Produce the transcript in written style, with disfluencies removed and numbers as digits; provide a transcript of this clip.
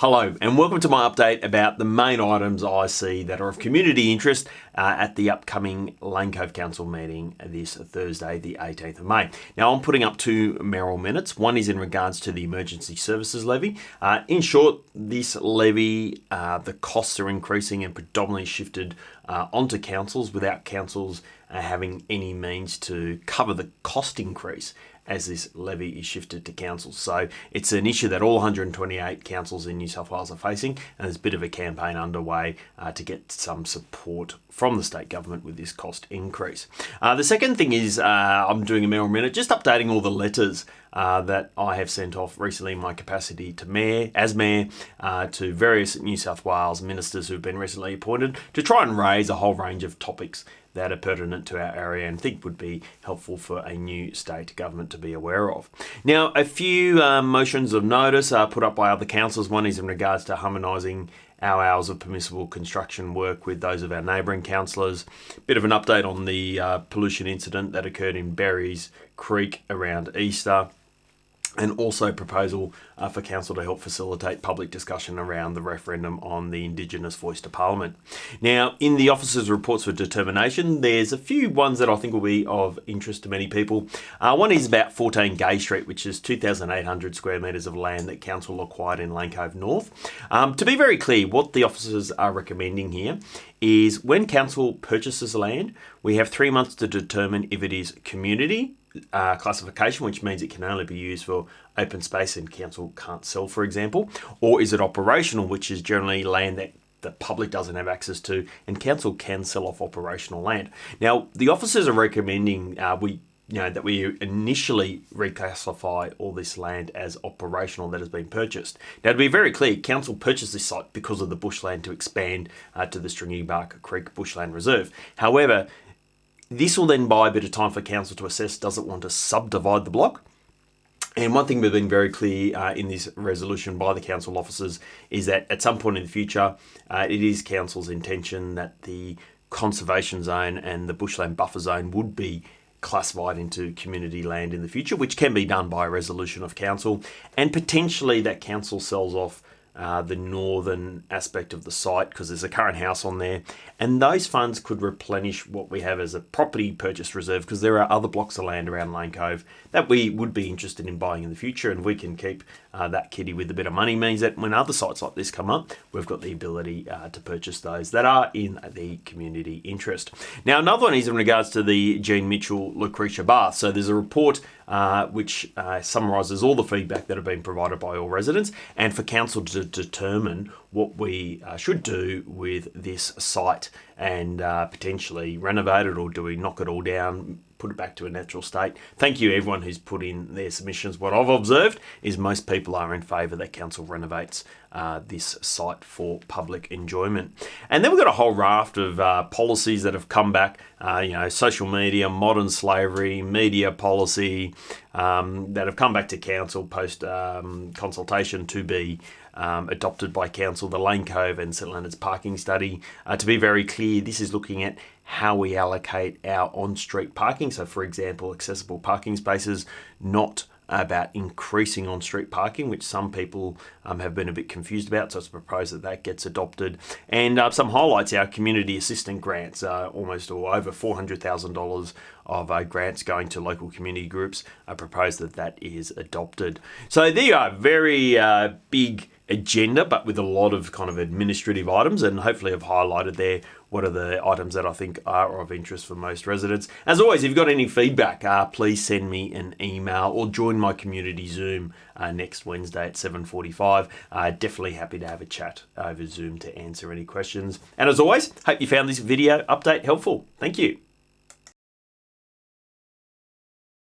Hello and welcome to my update about the main items I see that are of community interest at the upcoming Lane Cove Council meeting this Thursday, the 18th of May. Now I'm putting up two Mayoral minutes. One is in regards to the Emergency Services Levy. In short, this levy, the costs are increasing and predominantly shifted onto councils without councils having any means to cover the cost increase as this levy is shifted to councils. So it's an issue that all 128 councils in New South Wales are facing, and there's a bit of a campaign underway to get some support from the state government with this cost increase. The second thing is I'm doing a Mayoral Minute, just updating all the letters that I have sent off recently in my capacity to mayor, to various New South Wales ministers who've been recently appointed to try and raise a whole range of topics that are pertinent to our area and think would be helpful for a new state government to be aware of. Now, a few motions of notice are put up by other councils. One is in regards to harmonising our hours of permissible construction work with those of our neighbouring councillors. Bit of an update on the pollution incident that occurred in Berries Creek around Easter. And also proposal for council to help facilitate public discussion around the referendum on the Indigenous voice to Parliament. Now, in the officers' reports for determination, there's a few ones that I think will be of interest to many people. One is about 14 Gay Street, which is 2,800 square metres of land that council acquired in Lane Cove North. To be very clear, what the officers are recommending here is when council purchases land, we have 3 months to determine if it is community classification, which means it can only be used for open space and council can't sell, for example, or is it operational, which is generally land that the public doesn't have access to and council can sell off operational land. Now, the officers are recommending that we initially reclassify all this land as operational that has been purchased. Now, to be very clear, council purchased this site because of the bushland to expand to the Stringybark Creek Bushland Reserve. However, this will then buy a bit of time for council to assess, does it want to subdivide the block? And one thing we've been very clear in this resolution by the council officers is that at some point in the future, it is council's intention that the conservation zone and the bushland buffer zone would be classified into community land in the future, which can be done by a resolution of council, and potentially that council sells off the northern aspect of the site because there's a current house on there, and those funds could replenish what we have as a property purchase reserve, because there are other blocks of land around Lane Cove that we would be interested in buying in the future, and we can keep that kitty with a bit of money. Means that when other sites like this come up, we've got the ability to purchase those that are in the community interest. Now, another one is in regards to the Jean Mitchell Lucretia Bath. So there's a report which summarises all the feedback that have been provided by all residents, and for council to determine what we should do with this site and potentially renovate it, or do we knock it all down, put it back to a natural state. Thank you everyone who's put in their submissions. What I've observed is most people are in favour that council renovates this site for public enjoyment. And then we've got a whole raft of policies that have come back, social media, modern slavery, media policy, that have come back to council post consultation to be adopted by council, the Lane Cove and St Leonard's parking study. To be very clear, this is looking at how we allocate our on-street parking. So, for example, accessible parking spaces, not about increasing on-street parking, which some people have been a bit confused about. So it's proposed that that gets adopted. And some highlights, our community assistant grants, almost or over $400,000 of grants going to local community groups. I propose that that is adopted. So there you are, very big agenda, but with a lot of kind of administrative items, and hopefully I've highlighted there what are the items that I think are of interest for most residents. As always, if you've got any feedback, please send me an email or join my community Zoom next Wednesday at 7:45. Definitely happy to have a chat over Zoom to answer any questions. And as always, hope you found this video update helpful. Thank you.